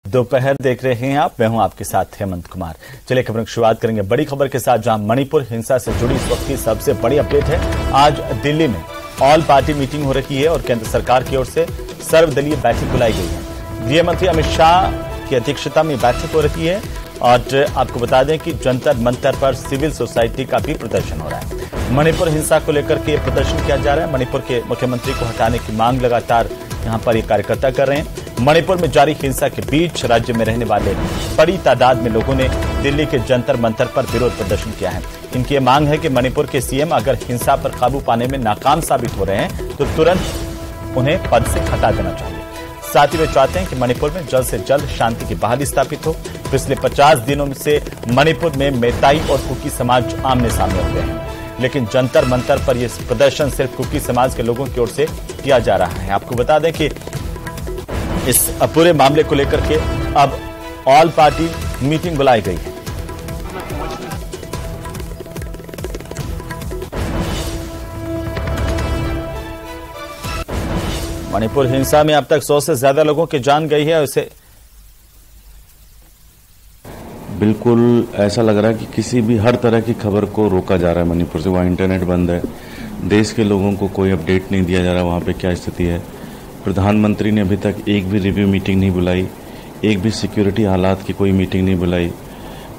दोपहर देख रहे हैं आप, मैं हूं आपके साथ हेमंत कुमार। चलिए खबरों की शुरुआत करेंगे बड़ी खबर के साथ, जहां मणिपुर हिंसा से जुड़ी इस वक्त की सबसे बड़ी अपडेट है। आज दिल्ली में ऑल पार्टी मीटिंग हो रही है और केंद्र सरकार की ओर से सर्वदलीय बैठक बुलाई गई है। गृह मंत्री अमित शाह की अध्यक्षता में बैठक हो रही है और आपको बता दें कि जंतर मंतर पर सिविल सोसाइटी का भी प्रदर्शन हो रहा है। मणिपुर हिंसा को लेकर के प्रदर्शन किया जा रहा है। मणिपुर के मुख्यमंत्री को हटाने की मांग लगातार यहां पर ये कार्यकर्ता कर रहे हैं। मणिपुर में जारी हिंसा के बीच राज्य में रहने वाले बड़ी तादाद में लोगों ने दिल्ली के जंतर मंतर पर विरोध प्रदर्शन किया है। इनकी ये मांग है कि मणिपुर के सीएम अगर हिंसा पर काबू पाने में नाकाम साबित हो रहे हैं तो तुरंत उन्हें पद से हटा देना चाहिए। साथ ही वे चाहते हैं कि मणिपुर में जल्द से जल्द शांति की बहाली स्थापित हो। पिछले 50 दिनों से मणिपुर में मेताई और कुकी समाज आमने सामने हो गए हैं, लेकिन जंतर मंतर पर यह प्रदर्शन सिर्फ कुकी समाज के लोगों की ओर से किया जा रहा है। आपको बता दें कि इस पूरे मामले को लेकर के अब ऑल पार्टी मीटिंग बुलाई गई है। मणिपुर हिंसा में अब तक 100 से ज्यादा लोगों की जान गई है। उसे बिल्कुल ऐसा लग रहा है कि किसी भी हर तरह की खबर को रोका जा रहा है मणिपुर से। वहाँ इंटरनेट बंद है, देश के लोगों को कोई अपडेट नहीं दिया जा रहा वहाँ पे क्या स्थिति है। प्रधानमंत्री ने अभी तक एक भी रिव्यू मीटिंग नहीं बुलाई, एक भी सिक्योरिटी हालात की कोई मीटिंग नहीं बुलाई।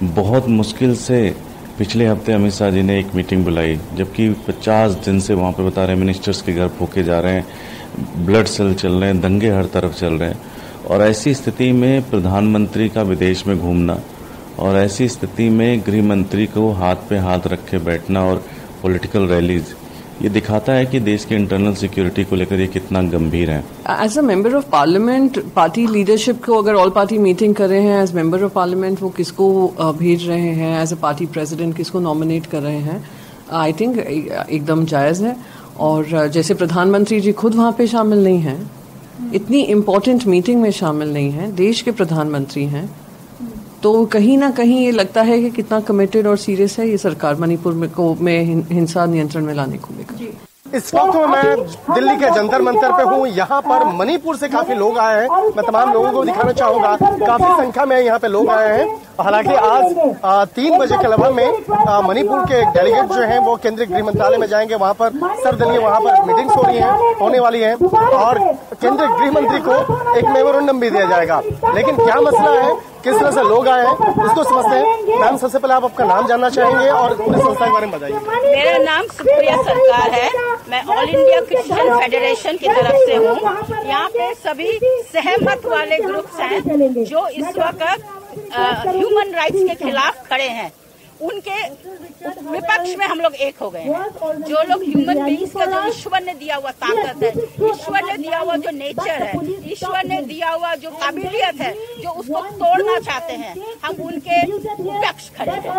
बहुत मुश्किल से पिछले हफ्ते अमित शाह जी ने एक मीटिंग बुलाई, जबकि 50 दिन से वहाँ पर बता रहे हैं मिनिस्टर्स के घर फूके जा रहे हैं, ब्लड सेल चल रहे हैं, दंगे हर तरफ चल रहे हैं। और ऐसी स्थिति में प्रधानमंत्री का विदेश में घूमना और ऐसी स्थिति में गृह मंत्री को हाथ पे हाथ रख के बैठना और पॉलिटिकल रैलीज, ये दिखाता है कि देश के इंटरनल सिक्योरिटी को लेकर ये कितना गंभीर है। As a member of parliament, party leadership को अगर ऑल पार्टी मीटिंग कर रहे हैं एज मेंबर ऑफ पार्लियामेंट, वो किसको भेज रहे हैं, एज अ पार्टी प्रेसिडेंट किसको नॉमिनेट कर रहे हैं, आई थिंक एकदम जायज़ है। और जैसे प्रधानमंत्री जी खुद वहाँ पे शामिल नहीं हैं, इतनी इम्पोर्टेंट मीटिंग में शामिल नहीं हैं, देश के प्रधानमंत्री हैं, तो कहीं ना कहीं ये लगता है कि कितना कमिटेड और सीरियस है ये सरकार मणिपुर में हिंसा नियंत्रण में लाने को लेकर। इस वक्त मैं दिल्ली के जंतर मंतर पे हूँ। यहाँ पर मणिपुर से काफी लोग आए हैं। मैं तमाम लोगों को दिखाना चाहूंगा, काफी संख्या में यहाँ पे लोग आए हैं। हालांकि आज 3 बजे के लगभग में मणिपुर के डेलीगेट जो हैं वो केंद्रीय गृह मंत्रालय में जाएंगे। वहाँ पर सर्वदलीय वहाँ पर मीटिंग्स हो रही हैं, होने वाली हैं और केंद्रीय गृह मंत्री को एक मेमोरेंडम भी दिया जाएगा। लेकिन क्या मसला है, किस तरह से लोग आए हैं, उसको समझते हैं। मैम, सबसे पहले आप आपका नाम जानना चाहेंगे और पूरी संस्था के बारे में बताइए। मेरा नाम सुप्रिया सरकार है, मैं ऑल इंडिया क्रिश्चियन फेडरेशन की तरफ से हूँ। यहाँ पे सभी सहमत वाले ग्रुप्स हैं जो इस वक्त ह्यूमन राइट्स के खिलाफ खड़े हैं। उनके विपक्ष में हम लोग एक हो गए हैं। जो लोग ह्यूमन बीइंग्स का जो ईश्वर ने दिया हुआ ताकत है, ईश्वर ने दिया हुआ जो नेचर है, ईश्वर ने दिया हुआ जो काबिलियत है, जो उसको तोड़ना चाहते हैं, हम उनके विपक्ष खड़े हैं।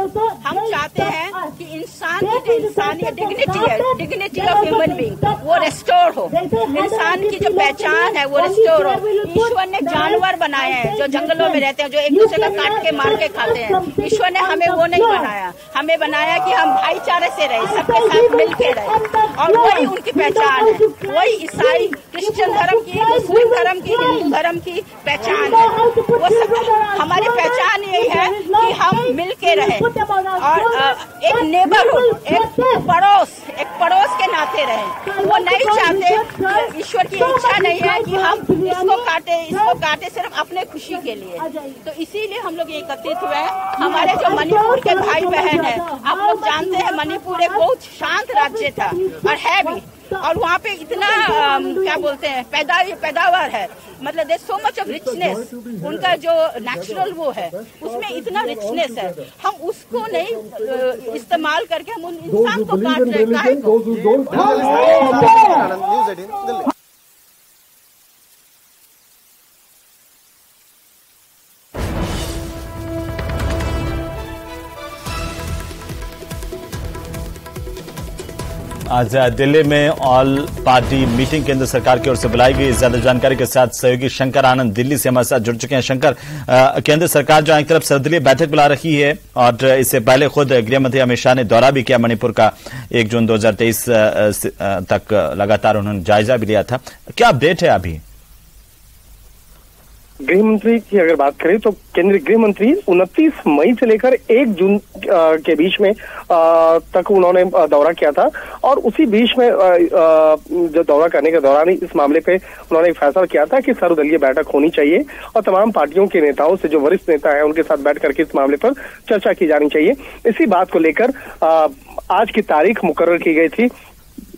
हम चाहते हैं कि इंसान की जो इंसानियत डिग्निटी है, डिग्निटी ऑफ ह्यूमन बीइंग, वो रेस्टोर हो। इंसान की जो पहचान है वो रेस्टोर हो। ईश्वर ने जानवर बनाए हैं जो जंगलों में रहते हैं, जो एक दूसरे का काट के मार के खाते हैं। ईश्वर ने हमें वो नहीं बनाया, हमें बनाया कि हम भाईचारे से रहे, सबके साथ मिलके रहे, और वही उनकी पहचान है। वही ईसाई क्रिश्चियन धर्म की, मुस्लिम धर्म की, हिंदू धर्म की पहचान है। वो सब हमारी पहचान यही है कि हम मिलके रहे और एक नेबरहुड, एक पड़ोस के नाते रहे। वो नहीं चाहते, ईश्वर की इच्छा नहीं है कि हम इसको काटे सिर्फ अपने खुशी के लिए। तो इसीलिए हम लोग एकत्रित हुए हैं। हमारे जो मणिपुर के भाई बहन है, आप लोग जानते हैं मणिपुर एक बहुत शांत राज्य था और है भी, और वहाँ पे इतना क्या बोलते हैं पैदावार है, मतलब there so much of richness. उनका जो नेचुरल वो है उसमें इतना रिचनेस है, हम उसको नहीं इस्तेमाल करके हम उन इंसान को काट रहे हैं। आज दिल्ली में ऑल पार्टी मीटिंग केंद्र सरकार की ओर से बुलाई गई। ज्यादा जानकारी के साथ सहयोगी शंकर आनंद दिल्ली से हमारे साथ जुड़ चुके हैं। शंकर, केंद्र सरकार जो एक तरफ सर्वदलीय बैठक बुला रही है और इससे पहले खुद गृह मंत्री अमित शाह ने दौरा भी किया मणिपुर का 1 जून 2023 तक लगातार उन्होंने जायजा भी लिया था। क्या अपडेट है अभी? गृह मंत्री की अगर बात करें तो केंद्रीय गृह मंत्री 29 मई से लेकर 1 जून के बीच में तक उन्होंने दौरा किया था और उसी बीच में जो दौरा करने के दौरान ही इस मामले पे उन्होंने फैसला किया था कि सर्वदलीय बैठक होनी चाहिए और तमाम पार्टियों के नेताओं से, जो वरिष्ठ नेता है उनके साथ बैठ करके इस मामले पर चर्चा की जानी चाहिए। इसी बात को लेकर आज की तारीख मुकर्रर की गई थी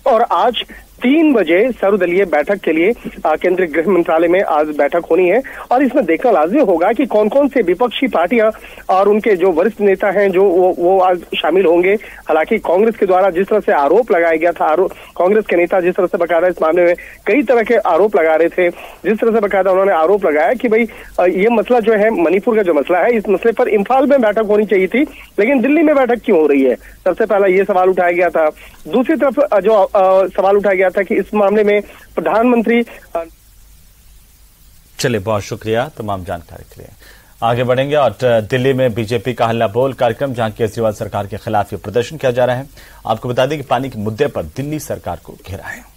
और आज 3 बजे सर्वदलीय बैठक के लिए केंद्रीय गृह मंत्रालय में आज बैठक होनी है और इसमें देखना लाजिमी होगा कि कौन कौन से विपक्षी पार्टियां और उनके जो वरिष्ठ नेता हैं जो वो आज शामिल होंगे। हालांकि कांग्रेस के द्वारा जिस तरह से आरोप लगाया गया था, कांग्रेस के नेता जिस तरह से बकायदा इस मामले में कई तरह के आरोप लगा रहे थे, जिस तरह से बकायदा उन्होंने आरोप लगाया कि भाई ये मसला जो है मणिपुर का जो मसला है, इस मसले पर इम्फाल में बैठक होनी चाहिए थी लेकिन दिल्ली में बैठक क्यों हो रही है, सबसे पहला ये सवाल उठाया गया था। दूसरी तरफ जो सवाल उठाया गया था कि इस मामले में प्रधानमंत्री। चलिए, बहुत शुक्रिया तमाम जानकारी के लिए। आगे बढ़ेंगे और दिल्ली में बीजेपी का हल्ला बोल कार्यक्रम, जहां केजरीवाल सरकार के खिलाफ ये प्रदर्शन किया जा रहा है। आपको बता दें कि पानी के मुद्दे पर दिल्ली सरकार को घेरा है।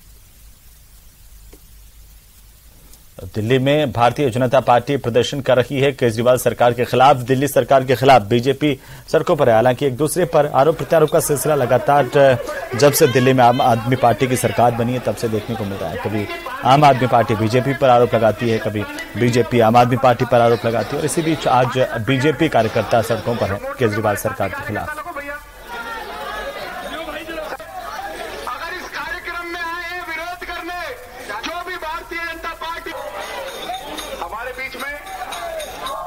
दिल्ली में भारतीय जनता पार्टी प्रदर्शन कर रही है केजरीवाल सरकार के खिलाफ। दिल्ली सरकार के खिलाफ बीजेपी सड़कों पर है। हालांकि एक दूसरे पर आरोप प्रत्यारोप का सिलसिला लगातार जब से दिल्ली में आम आदमी पार्टी की सरकार बनी है तब से देखने को मिल रहा है। कभी आम आदमी पार्टी बीजेपी पर आरोप लगाती है, कभी बीजेपी आम आदमी पार्टी पर आरोप लगाती है और इसी बीच आज बीजेपी कार्यकर्ता सड़कों पर है केजरीवाल सरकार के खिलाफ।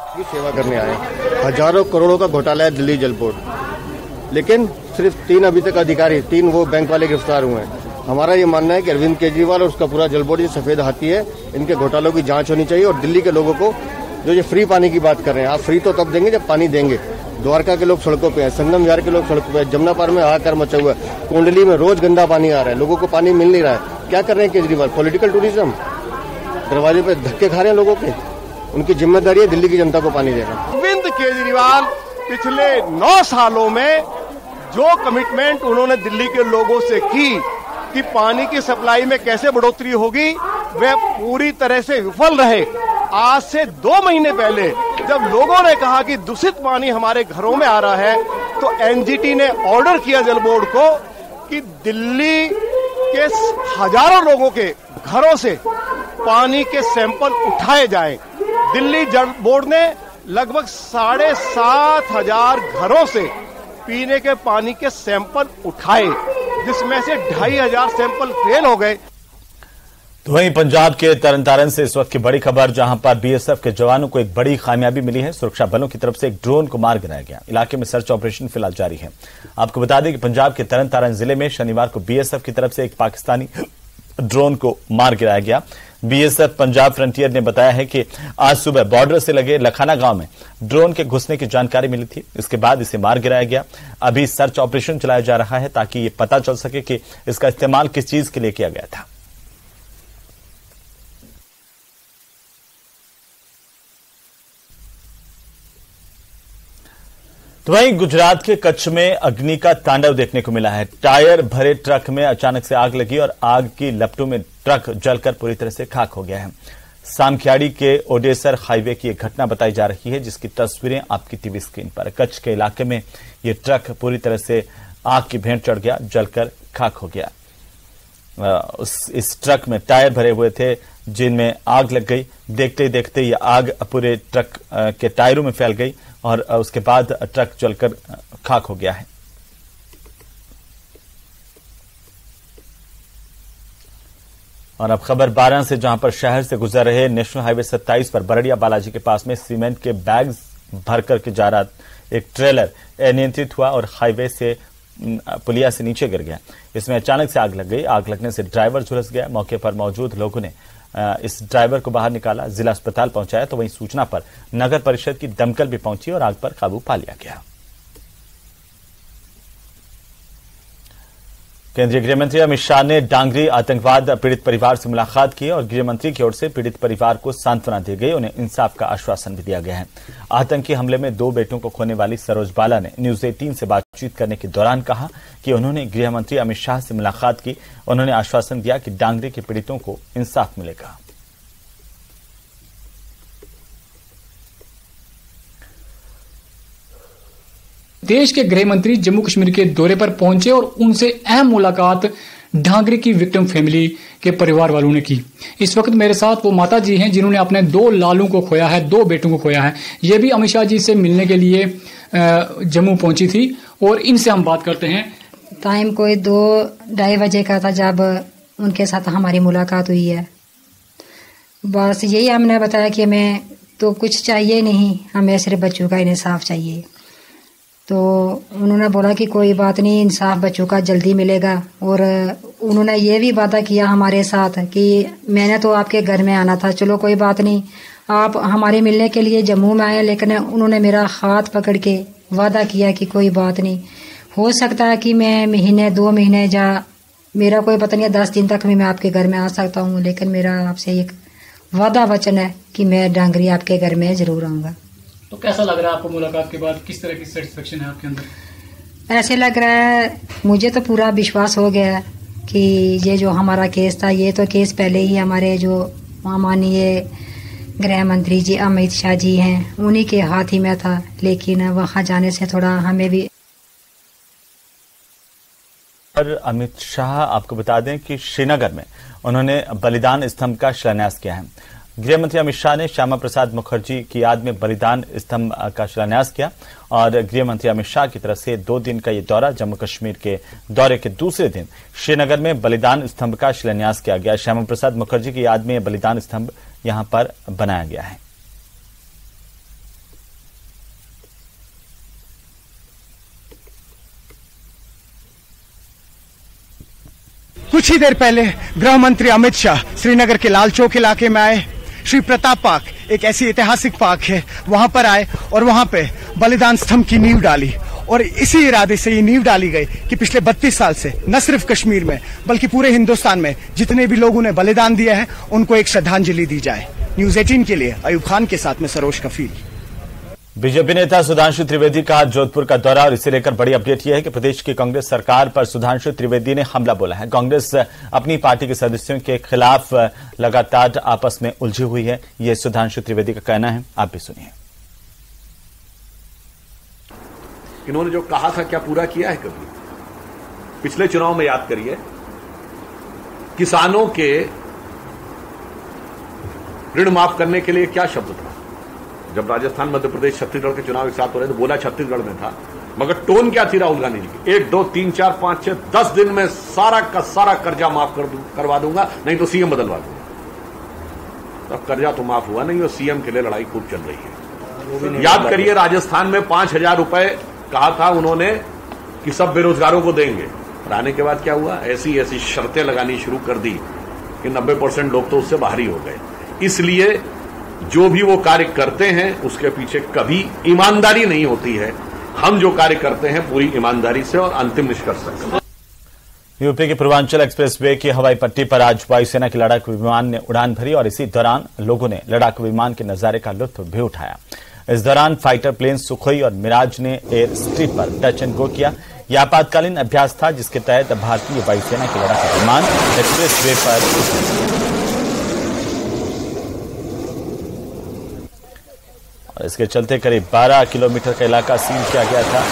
की सेवा करने आए। हजारों करोड़ों का घोटाला है दिल्ली जल बोर्ड, लेकिन सिर्फ 3 अभी तक अधिकारी, 3 वो बैंक वाले गिरफ्तार हुए हैं। हमारा ये मानना है कि अरविंद केजरीवाल और उसका पूरा जल बोर्ड ये सफेद हाथी है, इनके घोटालों की जांच होनी चाहिए। और दिल्ली के लोगों को जो ये फ्री पानी की बात कर रहे हैं, आप फ्री तो तब देंगे जब पानी देंगे। द्वारका के लोग सड़कों पे हैं, संगम विहार के लोग सड़कों पे हैं, जमुना पार में हाहाकार मचा हुआ है, कुंडली में रोज गंदा पानी आ रहा है, लोगों को पानी मिल नहीं रहा है। क्या कर रहे हैं केजरीवाल? पॉलिटिकल टूरिज्म, दरवाजे पे धक्के खा रहे हैं लोगों के। उनकी जिम्मेदारी है दिल्ली की जनता को पानी देना। अरविंद केजरीवाल पिछले 9 सालों में जो कमिटमेंट उन्होंने दिल्ली के लोगों से की कि पानी की सप्लाई में कैसे बढ़ोतरी होगी, वे पूरी तरह से विफल रहे। आज से 2 महीने पहले जब लोगों ने कहा कि दूषित पानी हमारे घरों में आ रहा है, तो एनजीटी ने ऑर्डर किया जल बोर्ड को कि दिल्ली के हजारों लोगों के घरों से पानी के सैंपल उठाए जाएं। दिल्ली जल बोर्ड ने लगभग 7,500 घरों से पीने के पानी के सैंपल उठाए, जिसमें से 2,500 सैंपल फेल हो गए। तो वहीं पंजाब के तरनतारन से इस वक्त की बड़ी खबर, जहां पर बीएसएफ के जवानों को एक बड़ी कामयाबी मिली है। सुरक्षा बलों की तरफ से एक ड्रोन को मार गिराया गया। इलाके में सर्च ऑपरेशन फिलहाल जारी है। आपको बता दें कि पंजाब के तरनतारन जिले में शनिवार को बीएसएफ की तरफ से एक पाकिस्तानी ड्रोन को मार गिराया गया। बीएसएफ पंजाब फ्रंटियर ने बताया है कि आज सुबह बॉर्डर से लगे लखाना गांव में ड्रोन के घुसने की जानकारी मिली थी। इसके बाद इसे मार गिराया गया। अभी सर्च ऑपरेशन चलाया जा रहा है ताकि ये पता चल सके कि इसका इस्तेमाल किस चीज के लिए किया गया था। तो वहीं गुजरात के कच्छ में अग्नि का तांडव देखने को मिला है। टायर भरे ट्रक में अचानक से आग लगी और आग की लपटों में ट्रक जलकर पूरी तरह से खाक हो गया है। सामखियाड़ी के ओडेसर हाईवे की एक घटना बताई जा रही है, जिसकी तस्वीरें आपकी टीवी स्क्रीन पर। कच्छ के इलाके में यह ट्रक पूरी तरह से आग की भेंट चढ़ गया, जलकर खाक हो गया। इस ट्रक में टायर भरे हुए थे जिनमें आग लग गई। देखते ही देखते ये आग पूरे ट्रक के टायरों में फैल गई और उसके बाद ट्रक जलकर खाक हो गया है। और अब खबर 12 से, जहां पर शहर से गुजर रहे नेशनल हाईवे 27 पर बरड़िया बालाजी के पास में सीमेंट के बैग्स भर करके जा रहा एक ट्रेलर अनियंत्रित हुआ और हाईवे से पुलिया से नीचे गिर गया। इसमें अचानक से आग लग गई। आग लगने से ड्राइवर झुलस गया। मौके पर मौजूद लोगों ने इस ड्राइवर को बाहर निकाला, जिला अस्पताल पहुंचाया। तो वहीं सूचना पर नगर परिषद की दमकल भी पहुंची और आग पर काबू पा लिया गया। केंद्रीय गृह मंत्री अमित शाह ने डांगरी आतंकवाद पीड़ित परिवार से मुलाकात की और गृह मंत्री की ओर से पीड़ित परिवार को सांत्वना दी गई। उन्हें इंसाफ का आश्वासन भी दिया गया है। आतंकी हमले में 2 बेटों को खोने वाली सरोज बाला ने न्यूज 18 से बातचीत करने के दौरान कहा कि उन्होंने गृह मंत्री अमित शाह से मुलाकात की। उन्होंने आश्वासन दिया कि डांगरी के पीड़ितों को इंसाफ मिलेगा। देश के गृह मंत्री जम्मू कश्मीर के दौरे पर पहुंचे और उनसे अहम मुलाकात ढांगरे की विक्टिम फैमिली के परिवार वालों ने की। इस वक्त मेरे साथ वो माता जी हैं जिन्होंने अपने 2 लालों को खोया है, 2 बेटों को खोया है। ये भी अमित शाह जी से मिलने के लिए जम्मू पहुंची थी और इनसे हम बात करते हैं। टाइम कोई 2-2:30 बजे का था जब उनके साथ हमारी मुलाकात हुई है। बस यही हमने बताया कि हमें तो कुछ चाहिए नहीं, हमें सिर्फ बच्चों का इंसाफ चाहिए। तो उन्होंने बोला कि कोई बात नहीं, इंसाफ बच्चों का जल्दी मिलेगा। और उन्होंने ये भी वादा किया हमारे साथ कि मैंने तो आपके घर में आना था, चलो कोई बात नहीं, आप हमारे मिलने के लिए जम्मू में आए। लेकिन उन्होंने मेरा हाथ पकड़ के वादा किया कि कोई बात नहीं, हो सकता है कि मैं महीने 2 महीने या मेरा कोई पता नहीं 10 दिन तक भी मैं आपके घर में आ सकता हूँ, लेकिन मेरा आपसे एक वादा वचन है कि मैं डांगरी आपके घर में जरूर आऊँगा। तो कैसा लग रहा है आपको मुलाकात के बाद? किस तरह की सेटिस्फेक्शन है आपके अंदर? ऐसे लग रहा है, मुझे तो पूरा विश्वास हो गया कि ये जो हमारा केस था, ये तो केस पहले ही हमारे जो माननीय गृह मंत्री जी अमित शाह जी हैं उन्हीं के हाथ ही में था। लेकिन वहाँ जाने से थोड़ा हमें भी। और अमित शाह, आपको बता दें कि श्रीनगर में उन्होंने बलिदान स्तंभ का शिलान्यास किया है। गृह मंत्री अमित शाह ने श्यामा प्रसाद मुखर्जी की याद में बलिदान स्तंभ का शिलान्यास किया और गृह मंत्री अमित शाह की तरफ से 2 दिन का ये दौरा, जम्मू कश्मीर के दौरे के दूसरे दिन श्रीनगर में बलिदान स्तंभ का शिलान्यास किया गया। श्यामा प्रसाद मुखर्जी की याद में बलिदान स्तंभ यहां पर बनाया गया है। कुछ ही देर पहले गृह मंत्री अमित शाह श्रीनगर के लाल चौक इलाके में आए। श्री प्रताप पार्क एक ऐसी ऐतिहासिक पार्क है, वहां पर आए और वहां पे बलिदान स्तंभ की नींव डाली। और इसी इरादे से ये नींव डाली गई कि पिछले 32 साल से न सिर्फ कश्मीर में बल्कि पूरे हिंदुस्तान में जितने भी लोगों ने बलिदान दिया है उनको एक श्रद्धांजलि दी जाए। न्यूज़ 18 के लिए अयूब खान के साथ में सरोज कफील। बीजेपी नेता सुधांशु त्रिवेदी का जोधपुर का दौरा और इसे लेकर बड़ी अपडेट यह है कि प्रदेश की कांग्रेस सरकार पर सुधांशु त्रिवेदी ने हमला बोला है। कांग्रेस अपनी पार्टी के सदस्यों के खिलाफ लगातार आपस में उलझी हुई है, यह सुधांशु त्रिवेदी का कहना है। आप भी सुनिए। इन्होंने जो कहा था क्या पूरा किया है कभी? पिछले चुनाव में याद करिए, किसानों के ऋण माफ करने के लिए क्या शब्द था? जब राजस्थान, मध्य प्रदेश, छत्तीसगढ़ के चुनाव एक साथ हो रहे तो बोला छत्तीसगढ़ में था, मगर टोन क्या थी राहुल गांधी जी की? 1, 2, 3, 4, 5, 6, 10 दिन में सारा का सारा कर्जा माफ करवा दूंगा, नहीं तो सीएम बदलवा दूंगा। तब कर्जा तो माफ हुआ नहीं और सीएम के लिए लड़ाई खूब चल रही है। याद करिए, राजस्थान में 5,000 रुपए कहा था उन्होंने कि सब बेरोजगारों को देंगे, और आने के बाद क्या हुआ? ऐसी ऐसी शर्तें लगानी शुरू कर दी कि 90% लोग तो उससे बाहर ही हो गए। इसलिए जो भी वो कार्य करते हैं उसके पीछे कभी ईमानदारी नहीं होती है। हम जो कार्य करते हैं पूरी ईमानदारी से और अंतिम निष्कर्ष तक। यूपी के पूर्वांचल एक्सप्रेसवे की हवाई पट्टी पर आज वायुसेना के लड़ाकू विमान ने उड़ान भरी और इसी दौरान लोगों ने लड़ाकू विमान के नजारे का लुत्फ भी उठाया। इस दौरान फाइटर प्लेन सुखोई और मिराज ने एयर स्ट्रिप पर टच एंड गो किया। यह आपातकालीन अभ्यास था जिसके तहत भारतीय वायुसेना के लड़ाकू विमान एक्सप्रेसवे पर और इसके चलते करीब 12 किलोमीटर का इलाका सील किया गया था।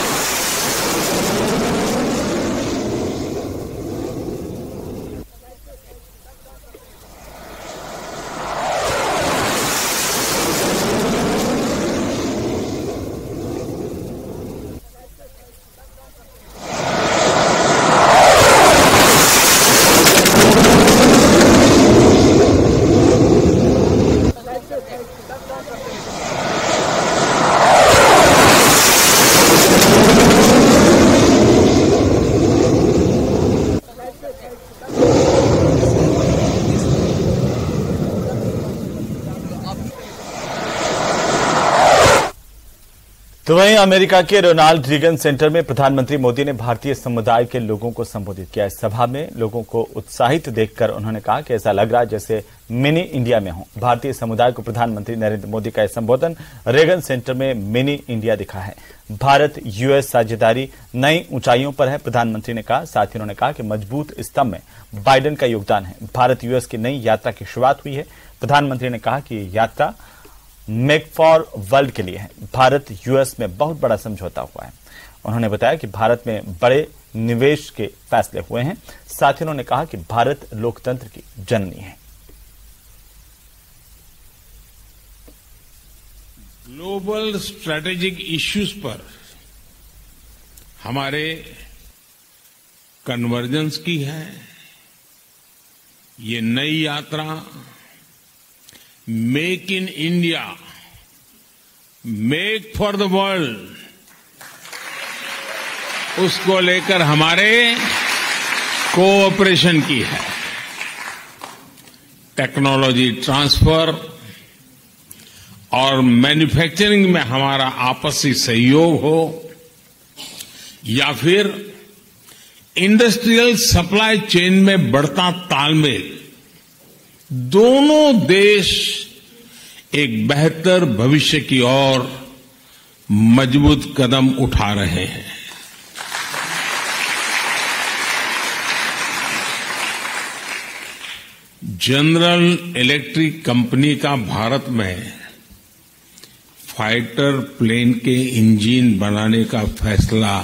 तो वहीं अमेरिका के रोनाल्ड रीगन सेंटर में प्रधानमंत्री मोदी ने भारतीय समुदाय के लोगों को संबोधित किया। इस सभा में लोगों को उत्साहित देखकर उन्होंने कहा कि ऐसा लग रहा है जैसे मिनी इंडिया में हो। भारतीय समुदाय को प्रधानमंत्री नरेंद्र मोदी का यह संबोधन रीगन सेंटर में मिनी इंडिया दिखा है। भारत यूएस साझेदारी नई ऊंचाइयों पर है, प्रधानमंत्री ने कहा। साथ ही उन्होंने कहा कि मजबूत स्तंभ में बाइडेन का योगदान है। भारत यूएस की नई यात्रा की शुरुआत हुई है। प्रधानमंत्री ने कहा कि यह यात्रा मेक फॉर वर्ल्ड के लिए है। भारत यूएस में बहुत बड़ा समझौता हुआ है उन्होंने बताया कि भारत में बड़े निवेश के फैसले हुए हैं। साथ ही उन्होंने कहा कि भारत लोकतंत्र की जननी है। ग्लोबल स्ट्रैटेजिक इश्यूज पर हमारे कन्वर्जेंस की है ये नई यात्रा। Make in India, make for the world, उसको लेकर हमारे कोऑपरेशन की है। टेक्नोलॉजी ट्रांसफर और मैन्युफैक्चरिंग में हमारा आपसी सहयोग हो या फिर इंडस्ट्रियल सप्लाई चेन में बढ़ता तालमेल, दोनों देश एक बेहतर भविष्य की ओर मजबूत कदम उठा रहे हैं। जनरल इलेक्ट्रिक कंपनी का भारत में फाइटर प्लेन के इंजन बनाने का फैसला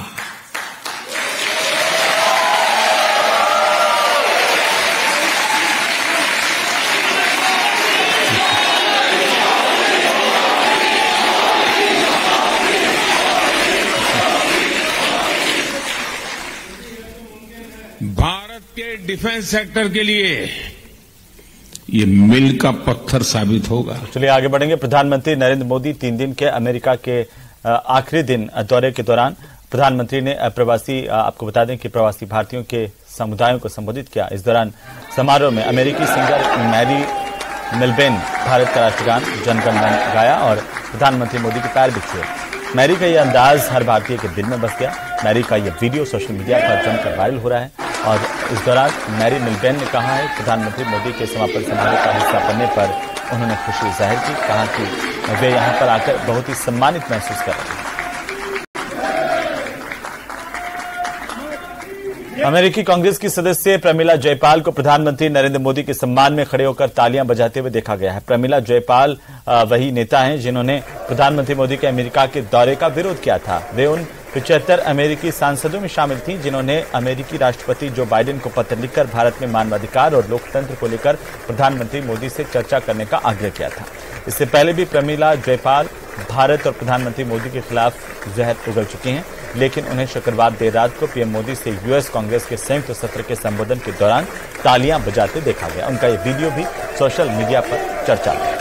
भारत के डिफेंस सेक्टर के लिए ये मील का पत्थर साबित होगा। चलिए आगे बढ़ेंगे। प्रधानमंत्री नरेंद्र मोदी 3 दिन के अमेरिका के आखिरी दिन दौरे के दौरान प्रधानमंत्री ने आपको बता दें कि प्रवासी भारतीयों के समुदायों को संबोधित किया। इस दौरान समारोह में अमेरिकी सिंगर मैरी मिलबेन भारत का राष्ट्रगान जन गण मन गाया और प्रधानमंत्री मोदी के पैर भी छुए। मैरी का यह अंदाज हर भारतीय के दिल में बस गया। मैरी का यह वीडियो सोशल मीडिया पर जमकर वायरल हो रहा है और इस दौरान मैरी मिलबेन ने कहा है प्रधानमंत्री मोदी के समापन समारोह का हिस्सा बनने पर उन्होंने खुशी जाहिर की। कहा कि वे यहां पर आकर बहुत ही सम्मानित महसूस कर रहे हैं। अमेरिकी कांग्रेस की सदस्य प्रमिला जयपाल को प्रधानमंत्री नरेंद्र मोदी के सम्मान में खड़े होकर तालियां बजाते हुए देखा गया है। प्रमिला जयपाल वही नेता हैं जिन्होंने प्रधानमंत्री मोदी के अमेरिका के दौरे का विरोध किया था। वे उन 75 अमेरिकी सांसदों में शामिल थीं जिन्होंने अमेरिकी राष्ट्रपति जो बाइडेन को पत्र लिखकर भारत में मानवाधिकार और लोकतंत्र को लेकर प्रधानमंत्री मोदी से चर्चा करने का आग्रह किया था। इससे पहले भी प्रमिला जयपाल भारत और प्रधानमंत्री मोदी के खिलाफ जहर उगल चुकी हैं, लेकिन उन्हें शुक्रवार देर रात को पीएम मोदी से यूएस कांग्रेस के संयुक्त सत्र के संबोधन के दौरान तालियां बजाते देखा गया। उनका ये वीडियो भी सोशल मीडिया पर चर्चा में है।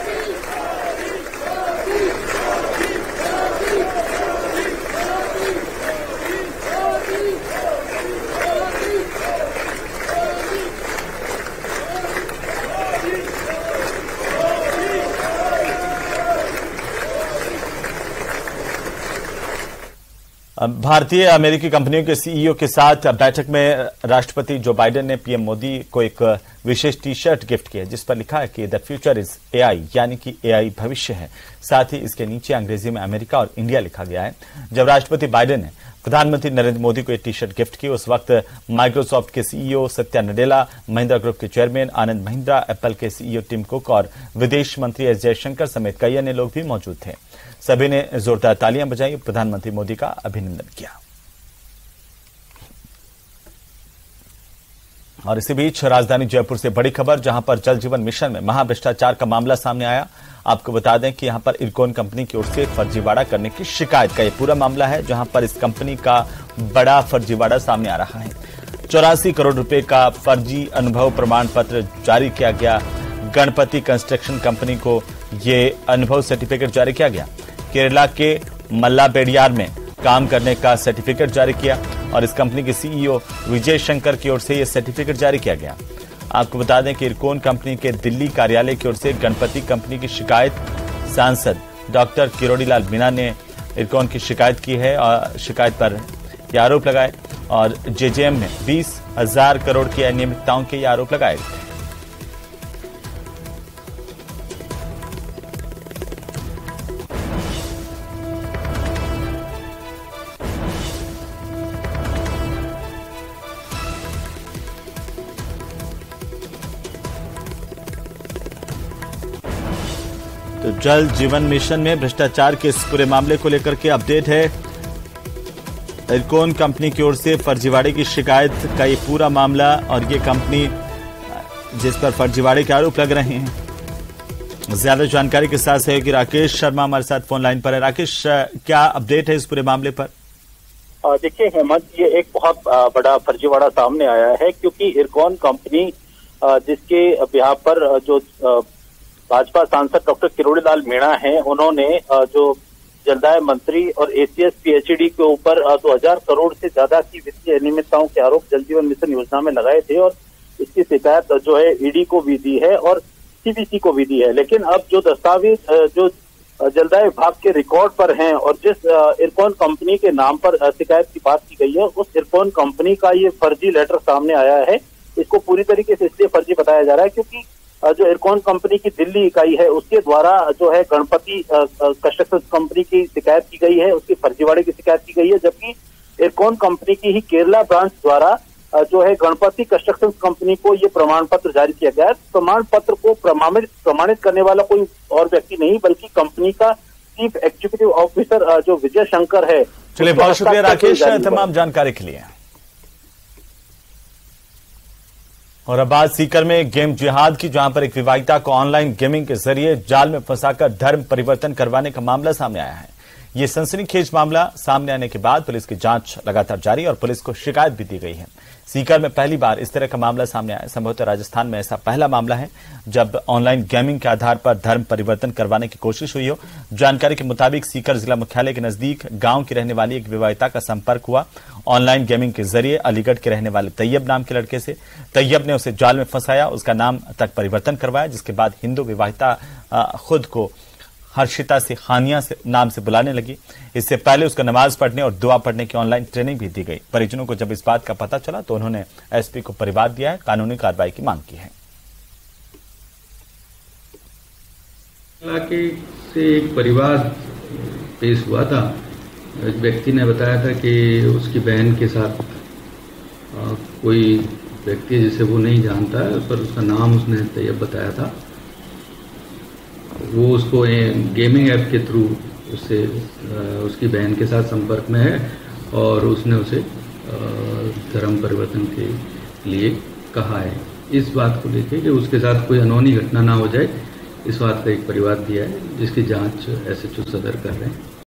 भारतीय अमेरिकी कंपनियों के सीईओ के साथ बैठक में राष्ट्रपति जो बाइडेन ने पीएम मोदी को एक विशेष टी शर्ट गिफ्ट किया जिस पर लिखा है कि द फ्यूचर इज एआई, यानी कि एआई भविष्य है। साथ ही इसके नीचे अंग्रेजी में अमेरिका और इंडिया लिखा गया है। जब राष्ट्रपति बाइडेन ने प्रधानमंत्री नरेंद्र मोदी को एक टी शर्ट गिफ्ट की उस वक्त माइक्रोसॉफ्ट के सीईओ सत्या नडेला, महिंद्रा ग्रुप के चेयरमैन आनंद महिंद्रा, एप्पल के सीईओ टिम कुक और विदेश मंत्री एस जयशंकर समेत कई अन्य लोग भी मौजूद थे। सभी ने जोरदार तालियां बजाई, प्रधानमंत्री मोदी का अभिनंदन किया। और इसी बीच राजधानी जयपुर से बड़ी खबर, जहां पर जल जीवन मिशन में महाभ्रष्टाचार का मामला सामने आया। आपको बता दें कि यहां पर इरकॉन कंपनी की ओर से फर्जीवाड़ा करने की शिकायत का यह पूरा मामला है, जहां पर इस कंपनी का बड़ा फर्जीवाड़ा सामने आ रहा है। 84 करोड़ रुपए का फर्जी अनुभव प्रमाण पत्र जारी किया गया। गणपति कंस्ट्रक्शन कंपनी को ये अनुभव सर्टिफिकेट जारी किया गया। केरला के मल्लापेडियार में काम करने का सर्टिफिकेट जारी किया और इस कंपनी के सीईओ विजय शंकर की ओर से यह सर्टिफिकेट जारी किया गया। आपको बता दें कि इरकॉन कंपनी के दिल्ली कार्यालय की ओर से गणपति कंपनी की शिकायत सांसद डॉक्टर किरोड़ीलाल मीणा ने इरकॉन की शिकायत की है और शिकायत पर यह आरोप लगाए और जेजेएम में 20,000 करोड़ की अनियमितताओं के आरोप लगाए। तो जल जीवन मिशन में भ्रष्टाचार के इस पूरे मामले को लेकर के अपडेट है। इरकॉन कंपनी की ओर से फर्जीवाड़े की शिकायत का ये पूरा मामला और ये कंपनी जिस पर फर्जीवाड़े के आरोप लग रहे हैं। ज्यादा जानकारी के साथ सहयोगी राकेश शर्मा हमारे साथ फोन लाइन पर है। राकेश, क्या अपडेट है इस पूरे मामले पर? देखिए हेमंत, ये एक बहुत बड़ा फर्जीवाड़ा सामने आया है, क्योंकि इरकॉन कंपनी जिसके बिहार पर जो भाजपा सांसद डॉक्टर किरोड़ी लाल मीणा हैं, उन्होंने जो जलदाय मंत्री और एसीएस पीएचडी के ऊपर 2000 करोड़ से ज्यादा की वित्तीय अनियमितताओं के आरोप जल जीवन मिशन योजना में लगाए थे और इसकी शिकायत जो है ईडी को भी दी है और सीबीसी को भी दी है। लेकिन अब जो दस्तावेज जो जलदाय विभाग के रिकॉर्ड पर हैं और जिस इरकॉन कंपनी के नाम पर शिकायत की बात की गई है, उस इरकॉन कंपनी का ये फर्जी लेटर सामने आया है। इसको पूरी तरीके से इसलिए फर्जी बताया जा रहा है क्योंकि जो इरकॉन कंपनी की दिल्ली इकाई है उसके द्वारा जो है गणपति कंस्ट्रक्शन कंपनी की शिकायत की गई है, उसकी फर्जीवाड़े की शिकायत की गई है, जबकि इरकॉन कंपनी की ही केरला ब्रांच द्वारा जो है गणपति कंस्ट्रक्शन कंपनी को ये प्रमाण पत्र जारी किया गया है। प्रमाण पत्र को प्रमाणित करने वाला कोई और व्यक्ति नहीं बल्कि कंपनी का चीफ एग्जीक्यूटिव ऑफिसर जो विजय शंकर है। चलिए, बहुत शुक्रिया राकेश तमाम जानकारी के लिए। और अब बात सीकर में गेम जिहाद की, जहां पर एक विवाहिता को ऑनलाइन गेमिंग के जरिए जाल में फंसाकर धर्म परिवर्तन करवाने का मामला सामने आया है। ये सनसनीखेज मामला सामने आने के बाद पुलिस की जांच लगातार जारी और पुलिस को शिकायत भी दी गई है। सीकर में पहली बार इस तरह का मामला सामने आया। संभवतः राजस्थान में ऐसा पहला मामला है जब ऑनलाइन गेमिंग के आधार पर धर्म परिवर्तन करवाने की कोशिश हुई हो। जानकारी के मुताबिक सीकर जिला मुख्यालय के नजदीक गांव की रहने वाली एक विवाहिता का संपर्क हुआ ऑनलाइन गेमिंग के जरिए अलीगढ़ के रहने वाले तैयब नाम के लड़के से। तैयब ने उसे जाल में फंसाया, उसका नाम तक परिवर्तन करवाया, जिसके बाद हिंदू विवाहिता खुद को हर्षिता से हानिया से नाम से बुलाने लगी। इससे पहले उसको नमाज पढ़ने और दुआ पढ़ने की ऑनलाइन ट्रेनिंग भी दी गई। परिजनों को जब इस बात का पता चला तो उन्होंने एसपी को परिवार दिया है, कानूनी कार्रवाई की मांग की है। इलाके से एक परिवार पेश हुआ था। एक व्यक्ति ने बताया था कि उसकी बहन के साथ कोई व्यक्ति जिसे वो नहीं जानता है, पर उसका नाम उसने तैयब बताया था। वो उसको गेमिंग ऐप के थ्रू उससे उसकी बहन के साथ संपर्क में है और उसने उसे धर्म परिवर्तन के लिए कहा है। इस बात को लेकर कि उसके साथ कोई अनहोनी घटना ना हो जाए, इस बात का एक परिवार दिया है, जिसकी जांच एसएचओ सदर कर रहे हैं।